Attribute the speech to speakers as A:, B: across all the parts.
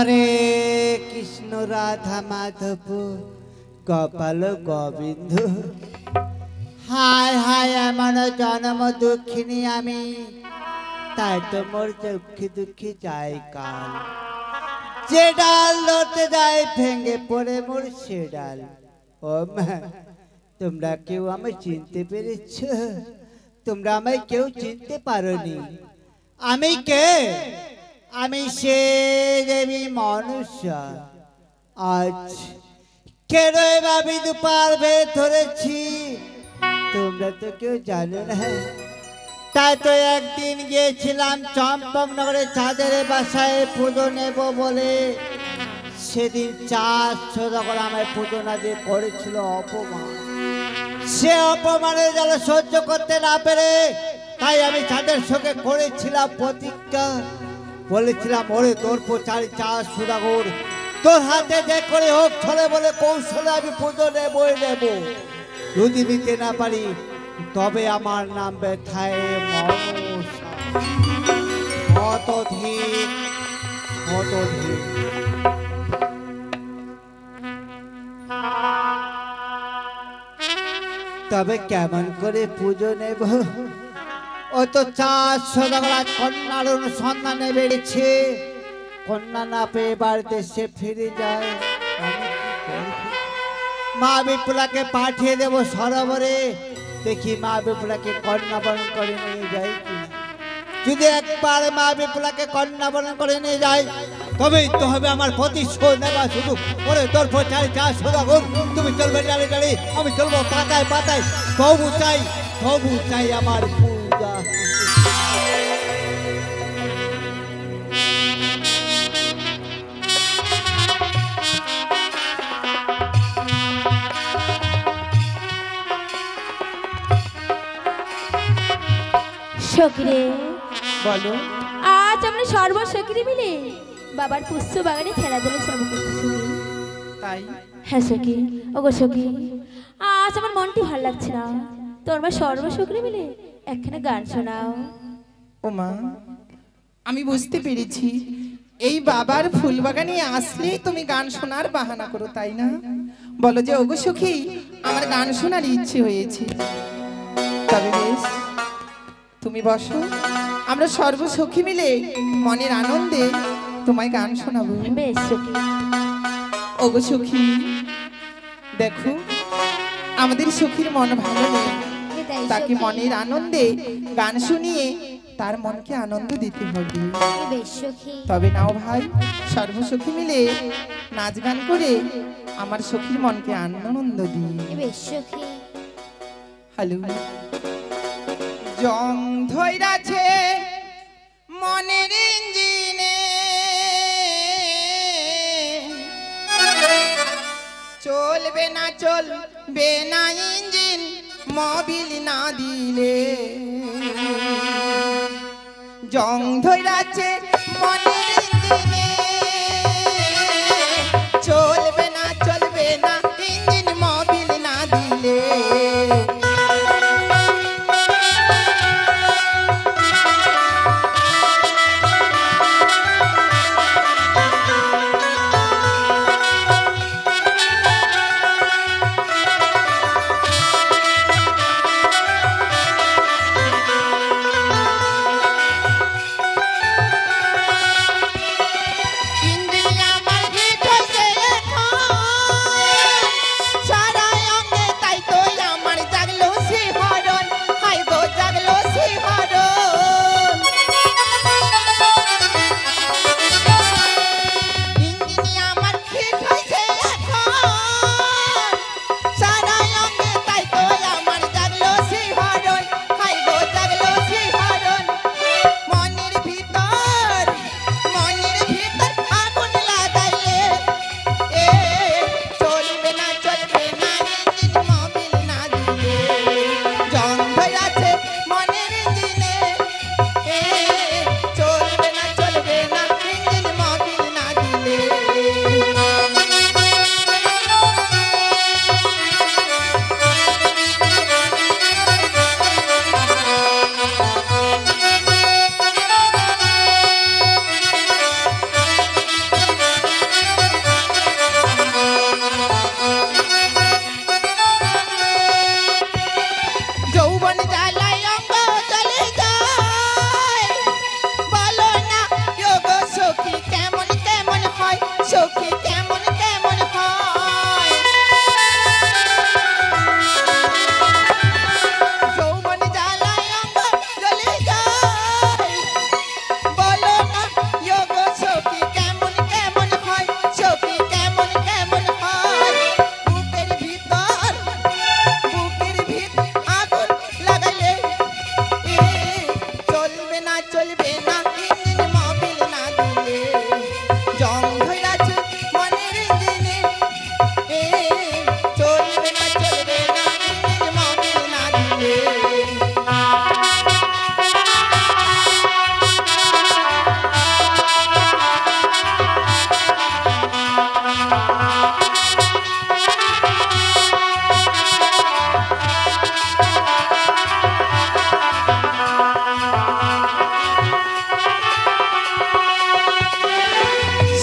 A: হরে কৃষ্ণ রাধা মাধব গোপাল গোবিন্দ। হায় হায় এমন জন্ম দুঃখিনী আমি, তাই তো মোর দুঃখী দুঃখী যাই কাল। যে ডাল লড়তে যায় ভেঙে পড়ে মোর সে ডাল। ও মা, তোমরা কেউ আমায় চিনতে পেরেছ? তোমরা আমায় কেউ চিনতে পারোনি। আমি কে? আমি সে দেবী মনুষ্য। আজ কেন ভাবি দুপার বের ধরেছি, তোমরা তো কেউ জানো না। তাই তো একদিন গিয়েছিলাম চম্পকনগরে চাঁদের বাসায় পুজো নেব বলে। সেদিন 400 টাকা আমায় পুজো না দিয়ে করেছিল অপমান। সে অপমানের জ্বালা সহ্য করতে না পেরে তাই আমি চাঁদের সঙ্গে করেছিলাম প্রতিজ্ঞা। বলেছিলাম, ওরে তোর প্রচারি 400 টাকা তোর হাতে যে করে হোক ছলে বলে কৌশলে আমি পুজো নেবই নেব। যদি নিতে না পারি তবে আমার নাম ব্যথায় মনসা। শতধিক শতধিক। তবে কেমন করে পুজো নেব? ও তো 400 টাকা কন্যার অনুসন্ধানে বেড়েছে। কন্যা না পেয়ে বাড়িতে সে ফিরে যায়। মা বিপুলাকে পাঠিয়ে দেব সরোবরে, দেখি মা বিপুলাকে কন্যা বরণ করে নিয়ে যায় কিনা। যদি একবার মা বিপুলাকে কন্যা বরণ করে নিয়ে যায় তবেই তো হবে আমার প্রতিশোধ নেওয়া শুধু। ওরে তোর প্রচারে 400 টাকা তুমি চলবে ডালে ডালে, আমি চলবো পাতায় পাতায়। তবু চাই আমার পূজা।
B: সখীরে
A: বলো।
B: আজ আমরা সর্বসখীরে মিলে বাবার পুষ্প বাগানে খেলাধুলা যাবো করতেছি।
A: তাই?
B: হ্যাঁ সখী, ওগো সখী, আজ আমার মনটি ভালো লাগছে না। তোমরা সর্বসখীরে মিলে একখানে গান শোনাও।
C: ও মা, আমি বুঝতে পেরেছি এই বাবার ফুল বাগানে আসলেই তুমি গান শোনার বাহানা করো, তাই না? বলো যে ওগো সখী, আমার গান শোনার ইচ্ছে হয়েছে। তবে বেশ, তুমি বসো, আমরা সর্বসখী মিলে মনের আনন্দে তোমায় গান শোনাবো।
B: বেশ সখী।
C: ওগো সখী, দেখো আমাদের সখীর মন ভালো নেই, তাকে মনের আনন্দে গান শুনিয়ে তার মনকে আনন্দ দিতে হবে। তবে নাও ভাই, সর্বসখী মিলে নাচ গান করে আমার সখীর মনকে আনন্দ দিই। হ্যালো। জং ধইরাছে মনের ইঞ্জিনে, চলবে না ইঞ্জিন মোবিল না দিলে। জং ধইরাছে মনের ইঞ্জিনে, চলবে না ইঞ্জিন মোবিল না দিলে।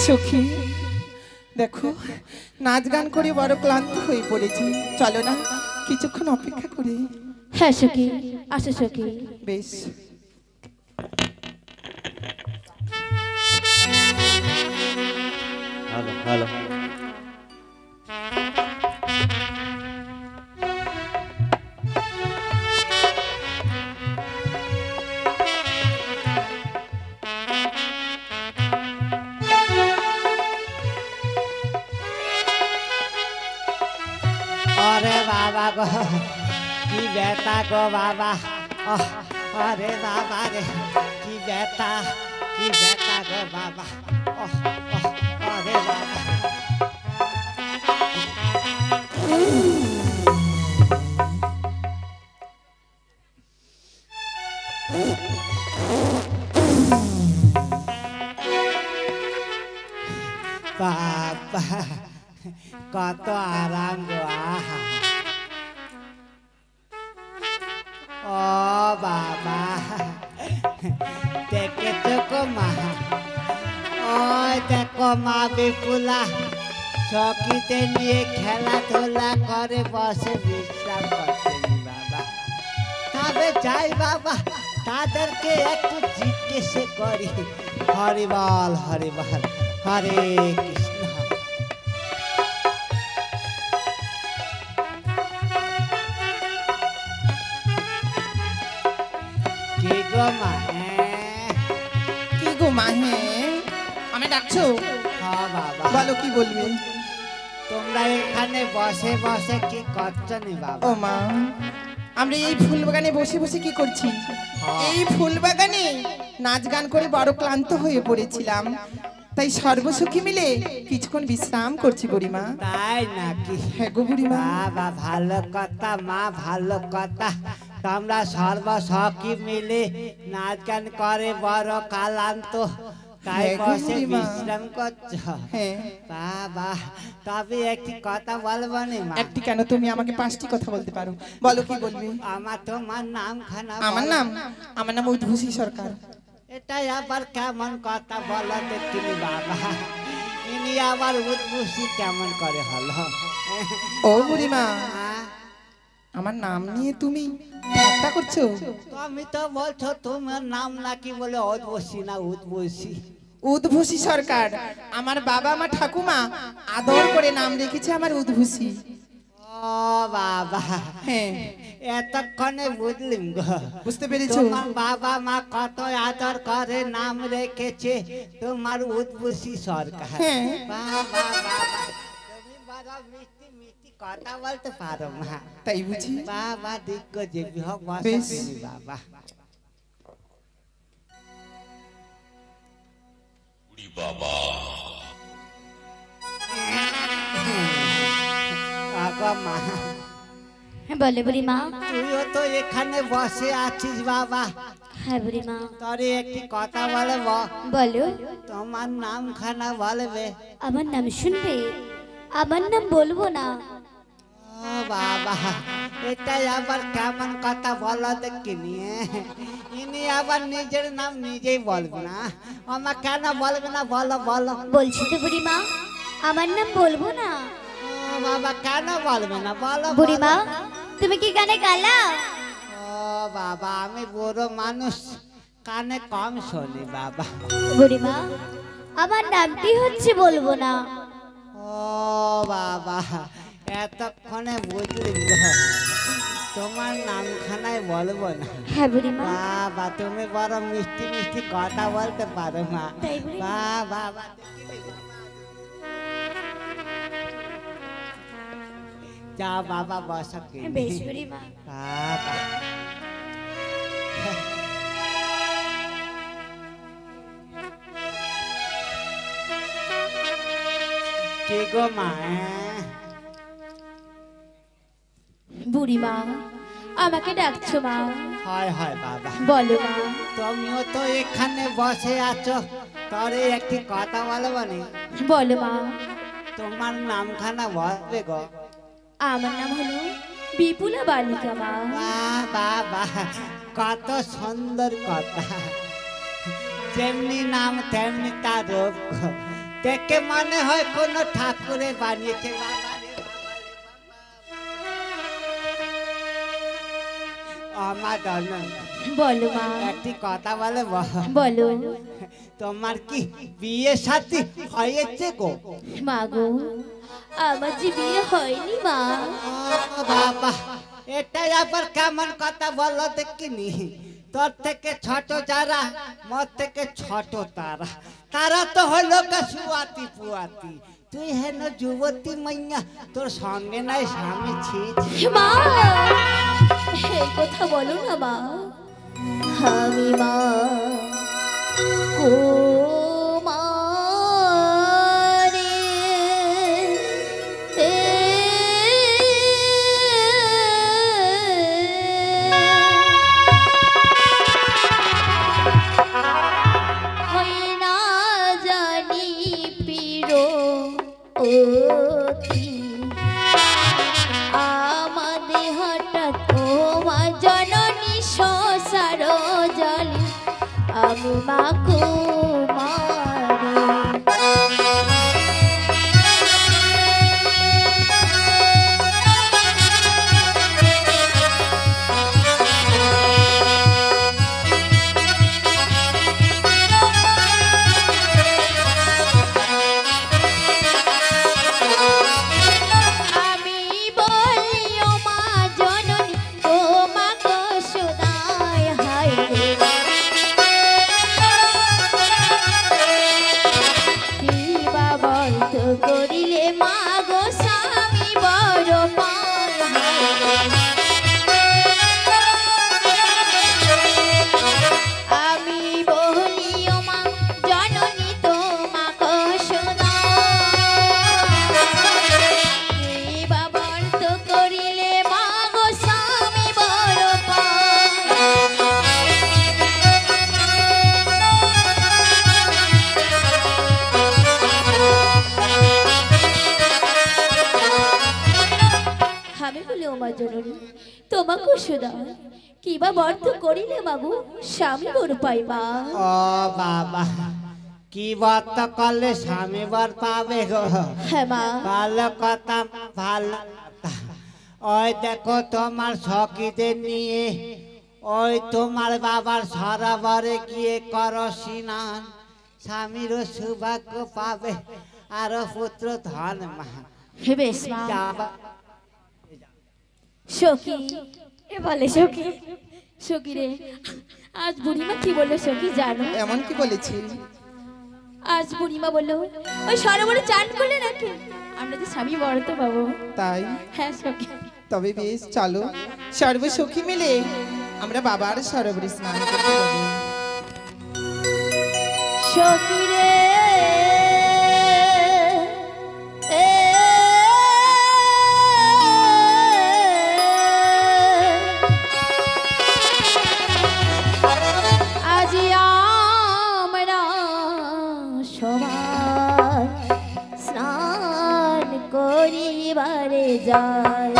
C: সখী দেখো নাচ গান করে বড় ক্লান্ত হয়ে পড়েছি, চলো না কিছুক্ষণ অপেক্ষা করি।
B: হ্যাঁ সখী, আসো সখী।
C: বেশ।
A: হ্যালো হ্যালো अरे बाबा गो की बेटा गो बाबा अरे बाबा रे की बेटा गो बाबा अरे बाबा बाबा কত আরাম গো আহা ও বাবা দেখেছো গো মা ওই দেখো মা বিপুলা চকিতে নিয়ে খেলাধুলা করে বসে বিশ্রাম করছেন বাবা। তবে যাই বাবা তাদেরকে একটু জিজ্ঞেস করি। হরিবল হরিবল হরে কৃষ্ণ। কি গো মা
C: কি গো মা? হ্যাঁ আমি ডাকছো?
A: হ্যাঁ বাবা
C: বলো কি বলবে?
A: তোমরা এখানে বসে বসে কি করছো নি বাবা?
C: ও মা আমরা এই ফুল বাগানে বসে বসে কি করছি?
A: হ্যাঁ।
C: এই ফুল বাগানে নাচ গান করে বড় ক্লান্ত হয়ে পড়েছিলাম, তাই সর্বসখী মিলে কিছুক্ষণ বিশ্রাম করছি বুড়িমা।
A: তাই নাকি?
C: হ্যাঁ গো বুড়িমা।
A: বাবা ভালো কথা মা, ভালো কথা। তোমরা সর্বসখী মিলে নাচ গান করে বড় কালান্ত তাই
C: হ্যাঁ গো
A: বসে
C: বুড়িমা।
A: বিশ্রাম করছো।
C: হ্যাঁ
A: বাবা তবে একটি কথা বলবো নি মা?
C: একটি কেন, তুমি আমাকে 5টি কথা বলতে পারো, বলো কি বলবে?
A: আমার তোমার নাম খানা
C: আমার নাম উদ্ভূষী সরকার।
A: এটা আবার কেমন কথা বলো দেখিনি বাবা? ইনি আবার উদ্ভূষী কেমন করে হলো?
C: ও বুড়িমা
A: হ্যাঁ?
C: আমার নাম নিয়ে তুমি ঠাট্টা করছো?
A: তুমি তো বলছো তোমার নাম নাকি বলে উদ্ভূষী না উদ্ভূষী।
C: উদ্ভূষী সরকার, আমার বাবা মা ঠাকুমা আদর করে নাম রেখেছে আমার উদ্ভূষী।
A: ও বাবা
C: হ্যাঁ
A: এতক্ষণে বুঝলিম গো।
C: বুঝতে পেরেছো?
A: তোমার বাবা মা কত আদর করে নাম রেখেছে তোমার উদ্ভূষী সরকার।
C: হ্যাঁ।
A: বাবা বাবা তুমি বড় মিষ্টি মিষ্টি কথা বলতে পারো মা।
C: তাই বুঝি?
A: বাবা দিগ্গ যে বিহক
C: বেশ।
A: বসে বাবা। বাবা মা
B: হ্যাঁ বলে বুড়িমা।
A: তুইও তো এখানে বসে আছিস বাবা,
B: হ্যাঁ বুড়িমা।
A: তোরে একটি কথা বলবো।
B: বলো।
A: তোমার নাম খানা বলবে?
B: আমার নাম শুনবে? আমার নাম বলবো না।
A: ও বাবা এটাই আবার কেমন কথা বলো দেখিনি? ইনি আবার নিজের নাম নিজেই বলবে না, আমার কেন বলবে না বলো বলো?
B: বলছি তো বুড়িমা, আমার নাম বলবো না।
A: ও বাবা কেন বলবে না বলো
B: বুড়িমা
A: বলো।
B: তুমি কি গানে গালাও?
A: ও বাবা আমি বড় মানুষ, কানে কম শুনি বাবা।
B: বুড়িমা আমার নামটি হচ্ছে বলবো না।
A: ও বাবা এতক্ষণে বুঝলি গো, তোমার নামখানায় বলবো না।
B: হ্যাঁ বুড়িমা।
A: বাবা তুমি বড় মিষ্টি মিষ্টি কথা বলতে পারো মা।
B: তাই বুড়িমা?
A: বাবা যা বাবা বসা
B: বেশ বুড়িমা।
A: বাবা কি গো মা?
B: বুড়িমা আমাকে ডাকছো মা?
A: হয় হয় বাবা।
B: বলো মা।
A: তুমিও তো এখানে বসে আছো, তরে একটি কথা বলবো নি?
B: বলো মা।
A: তোমার নামখানা বলবে গো?
B: আমার নাম হলো বিপুলা বালিকা মা।
A: বাবা কত সুন্দর কথা, যেমনি নাম তেমনি তার রূপ। দেখে মনে হয় কোনো ঠাকুরে বানিয়েছে। বাবা রে বাবা রে বাবা। আমার জননী
B: বলো মা।
A: একটি কথা বলে
B: বলো।
A: তোমার কি বিয়ে সাথে হয়েছে গো?
B: মা গো, আমার যে বিয়ে হয়নি মা।
A: ও বাবা, এটাই আবার কেমন কথা বলো দেখিনি। তোর থেকে ছোট যারা, মোর থেকে ছোট তারা, তারা তো হলো সুয়াতি পুয়াতি। তুই হেন যুবতী মাইয়া, তোর সঙ্গে নাই স্বামী ছি।
B: মা এই কথা বলো না মা। আমি মা কুমারী, হই না জানি পিরো অতি, আমাদের হঠাৎ তোমার জননী সংসার জলে, আমি মা কুমারী। তোমাকে সুদা কিবা বর্ত করিলে বাবু স্বামী বর পাইবা।
A: ও বাবা, কি বর্ত করলে স্বামী বর পাবে গো?
B: হ্যাঁ মা।
A: ভালো কথা, ভালো কথা। ওই দেখো তোমার সখীদের নিয়ে ওই তোমার বাবার সরোবরে গিয়ে করো স্নান, স্বামীরও সৌভাগ্য পাবে আরো পুত্র ধন মা।
B: বেশ মা। সখী এ বলে সখী, সখী রে আজ বুড়িমা কি বললো সখী জানো?
C: এমন কি বলেছি?
B: আজ বুড়িমা বললো ওই সরোবরে চান করলে নাকি আমরা তো স্বামী বর তো পাবো।
C: তাই?
B: হ্যাঁ সখী।
C: তবে বেশ চলো সর্ব সখী মিলে আমরা বাবার সরোবরে স্নান করতে যাব।
B: সখী রে করিবারে যায়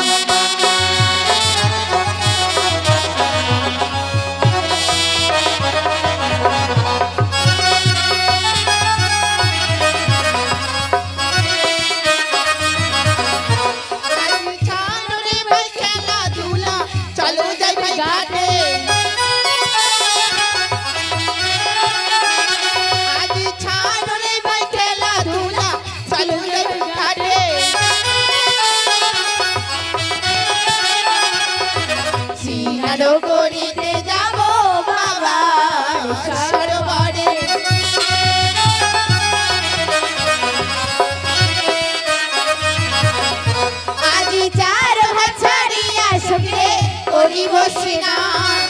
B: করিতে যাব বাবা সরোবরে। আজি চার ভাত ছাড়িয়া সঙ্গে করিব স্নান,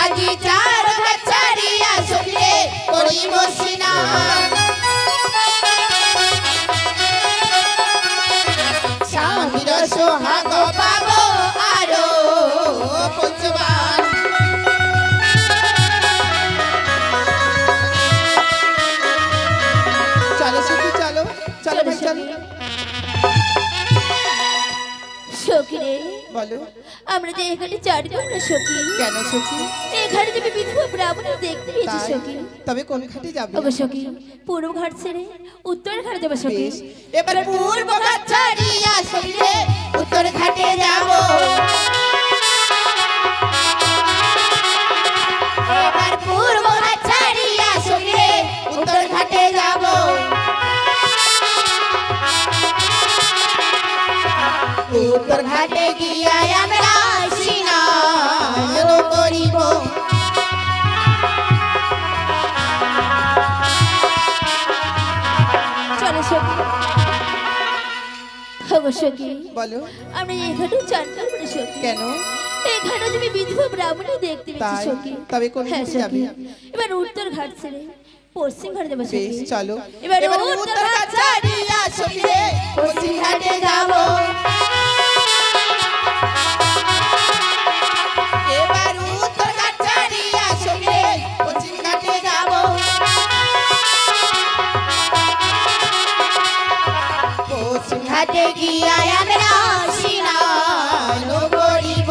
B: আজি চার ভাত ছাড়িয়া সঙ্গে করিব স্নান, স্বামীর সোহাগ সখী রে
C: বলো
B: আমরা যে এখানে চারজন না সখী
C: কেন সখী
B: এখানে তুমি বিধবা ব্রাহ্মণ দেখতে পেয়েছি
C: তাই?
B: সখী
C: তবে কোন ঘাটে যাবে
B: ওগো সখী পূর্ব ঘাট ছেড়ে উত্তর ঘাট যাবো সখী
C: বেশ, এবার পূর্ব ঘাট ছাড়িয়া সখী রে উত্তর ঘাটে যাবো
D: এবার পূর্ব ঘাট ছাড়িয়া সখী রে উত্তর ঘাটে যাব উত্তর ঘাটে গিয়া আমরা স্নান করিব
B: চলো সখী ওগো সখী
C: বলো
B: আমরা এখানে চান করবো না সখী
C: কেন
B: এখানে তুমি বিধবা ব্রাহ্মণ দেখতে পেয়েছি
C: তাই?
B: সখী
C: তবে কোন
B: হ্যাঁ
C: ঘাটে
B: সখী
C: যাবে?
B: এবার উত্তর ঘাট ছেড়ে পশ্চিম ঘাট যাবো
C: বেশ
B: সখী
C: চলো
B: এবার
C: এবার
B: উত্তর
C: উত্তর
B: ঘাট
C: ঘাট ছাড়িয়া সখী রে
D: পশ্চিম ঘাটে যাব
C: এবার উত্তর ঘাট ছাড়িয়া সখী রে পশ্চিম ঘাটে যাব পশ্চিম
D: ঘাটে গিয়া আমরা স্নান করিব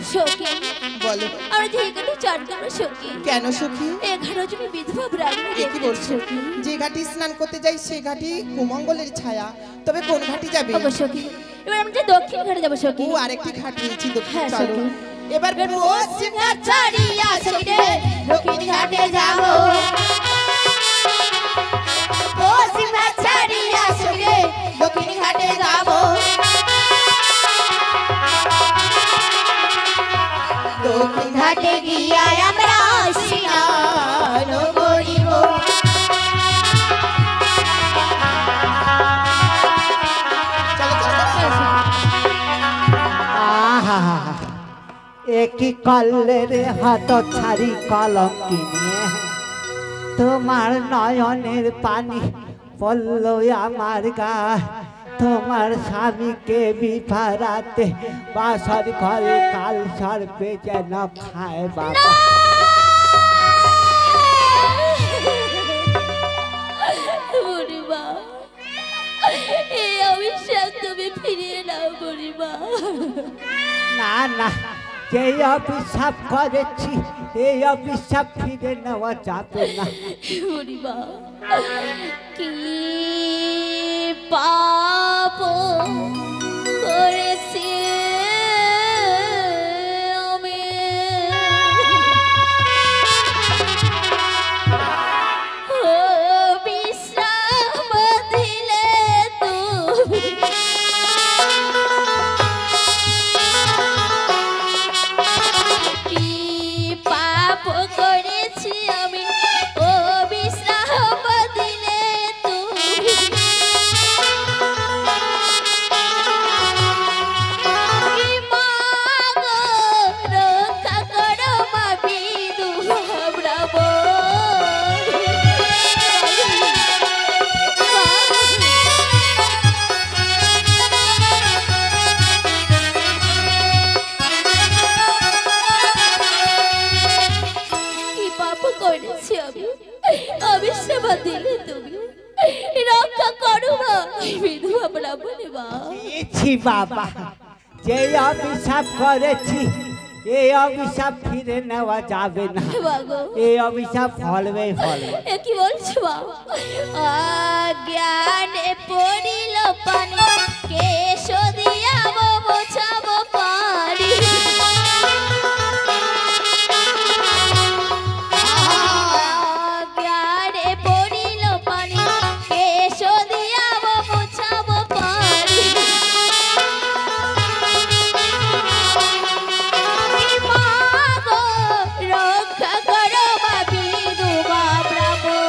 B: সখী
C: বলো
B: আমরা যে এখানে চান করবো সখী
C: কেন সখী
B: এখানে তুমি বিধবা ব্রাহ্মণ
C: এ কি
B: দেখতে
C: বলছো
B: সখী
C: যে ঘাটে স্নান করতে যাই সে ঘাটে কুমঙ্গলের ছায়া তবে কোন ঘাটে যাবে
B: ওগো সখী এবার আমরা যে দক্ষিণ ঘাটে যাবো সখী
C: ও আরেকটি ঘাট রয়েছে দক্ষিণ
B: হ্যাঁ,
C: চলো
B: সখী।
C: এবার পশ্চিম ঘাট ছাড়িয়া সখী রে
D: দক্ষিণ ঘাটে যাব পশ্চিম ঘাট ছাড়িয়া সখী রে দক্ষিণ ঘাটে যাব দক্ষিণ ঘাটে গিয়া আমরা স্নান করিব
A: আহা একই কলের হাত ছাড়ি কলম কিনিয়ে তোমার নয়নের পানি পড়ল আমার গা তোমার স্বামীকে বিফারাতে বাসর ঘরে কাল সর্পে যেন খায় বাবা
B: বুড়িমা এই অভিশাপ তুমি ফিরিয়ে নাও বুড়িমা
A: না না যেই অভিশাপ করেছি এই অভিশাপ ফিরে নেওয়া যাবে না
B: বুড়িমা কি পাপ করেছি আমি ও বিশ্রাম দিলে তুমি কি পাপ করেছি আমি ও বিশ্রাম দিলে তুমি কি মাগো রক্ষা করো মা বিধবা কি পাপ করেছি আমি অবিশ্বাস দিলে তুমি রক্ষা করো মা বিধবা ব্রাহ্মণে মা
A: ছি বাবা যেই অভিশাপ করেছি এই অভিশাপ ফিরে নেওয়া যাবে না
B: বাগো
A: এই অভিশাপ ফলবেই ফলবে
B: এ কি বলছো মা অজ্ঞানে পড়িল পানি কেশ দিয়াবো মোছাবো পারি অজ্ঞানে পড়িল পানি কেশ দিয়াবো মোছাবো পারি মাগো রক্ষা করো মা বিধবা ব্রাহ্মণ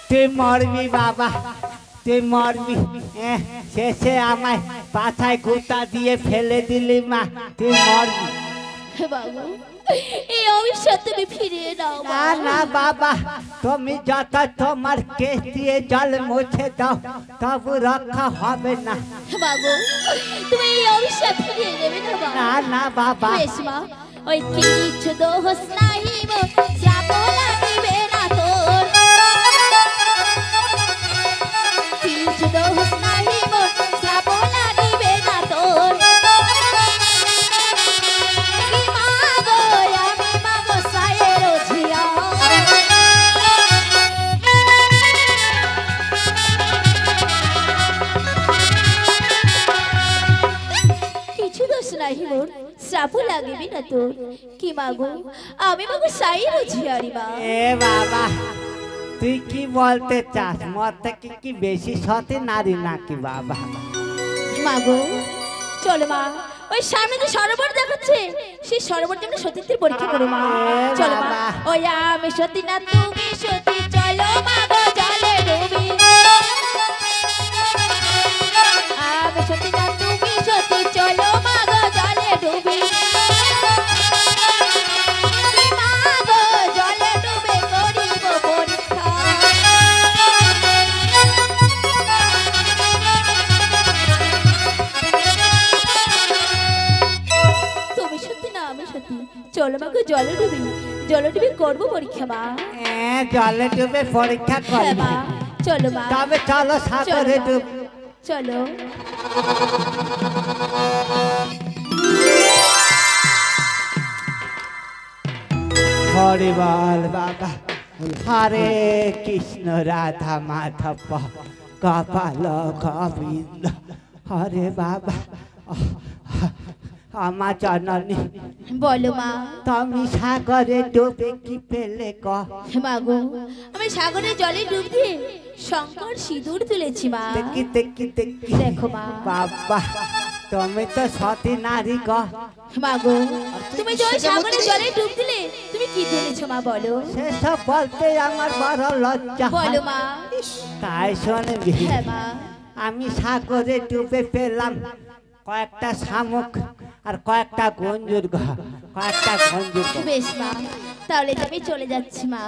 A: তুই মরবি বাবা তুই মরবি শেষে আমায় পাছায় গুতা দিয়ে ফেলে দিলি মা তুই মরবি
B: বাবু এই অভিশাপ তুমি ফিরিয়ে দাও
A: না না বাবা তুমি যত তোমার কেস দিয়ে জল মুছে দাও তবু রক্ষা হবে না
B: বাবু তুমি এই অভিশাপ ফিরিয়ে নেবে না বাবা
A: না না বাবা
B: বেশ মা ওই কিছু দোষ নাই মো শ্রাপ লাগিবে না তোর কিছু দোষ নাই মো শ্রাপ লাগিবে না তোর কি মাগো আমি মাগো সায়ের ঝিয়া কিছু দোষ নাই মোর শ্রাপ লাগিবে না তোর কি মাগো আমি মাগো সায়ের ঝিয়ারি মা
A: এ বাবা তুই কি বলতে চাস মর থেকে কি বেশি সতী নারী নাকি বাবা
B: মাগো চলো মা ওই সামনে যে সরোবর দেখাচ্ছে সেই সরোবর জন্য সতীত্বের পরীক্ষা করো মা চলো মা ওই আমি সতী না তুমি সতী চলো মাগো জলে ডুবি আমি সতী না তুমি সতী চলো মাগো জলে ডুবি মাগো জলে ডুবে করিব পরীক্ষা তুমি সত্যি না আমি সত্যি চলো মাগো জলে ডুবি করবো পরীক্ষা মা
A: জলে ডুবে পরীক্ষা
B: হ্যাঁ
A: করবি
B: মা চলো মা
A: তবে চলো সাগরে ডুব
B: চলো
A: হরে বল বাবা হরে কৃষ্ণ রাধা মাধব কপাল গোবিন্দ হরে বাবা আমার জননী
B: বলো মা
A: তুমি সাগরে ডুবে কি পেলে ক
B: মাগো আমি সাগরের জলে ডুব দিয়ে শঙ্কর সিঁদুর তুলেছি মা
A: দেখি দেখি দেখি
B: দেখো মা
A: বাবা তুমি তো সতী নারী ক
B: মাগো তুমি যে ওই সাগরের জলে ডুব দিলে তুমি কি তুলেছো মা বলো
A: সেসব বলতে আমার বড় লজ্জা হয়।
B: বলো মা
A: তাই শুনবি
B: হ্যাঁ মা
A: আমি সাগরে ডুবে পেলাম কয়েকটা শামুক আর কয়েকটা গঞ্জুর কয়েকটা গঞ্জুর
B: বেশ মা তাহলে আমি চলে যাচ্ছি মা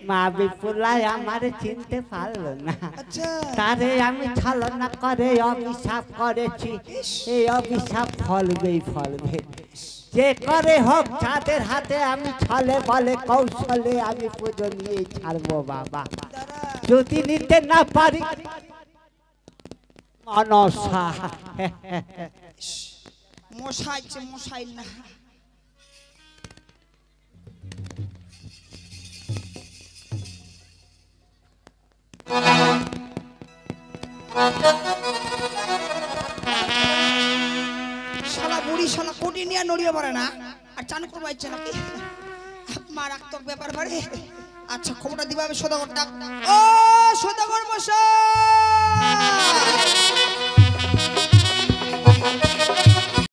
A: মা বিপুলায় আমার চিনতে পারলো না তারে আমি ছলনা করে অভিশাপ করেছি এই অভিশাপ ফলবেই ফলবে যে করে হোক যাদের হাতে আমি ছলে বলে কৌশলে আমি পুজো নিয়ে ছাড়বো বাবা যদি নিতে না পারি অনসা
E: মশাই না শালা বুড়ি শালা কোটি নিয়ে নড়িয়ে পড়ে না আর চান করবো ইচ্ছে নাকি মারাত্মক ব্যাপার পারে আচ্ছা খবরটা দিবা আমি সদাগরটা ও সদাগর মশাই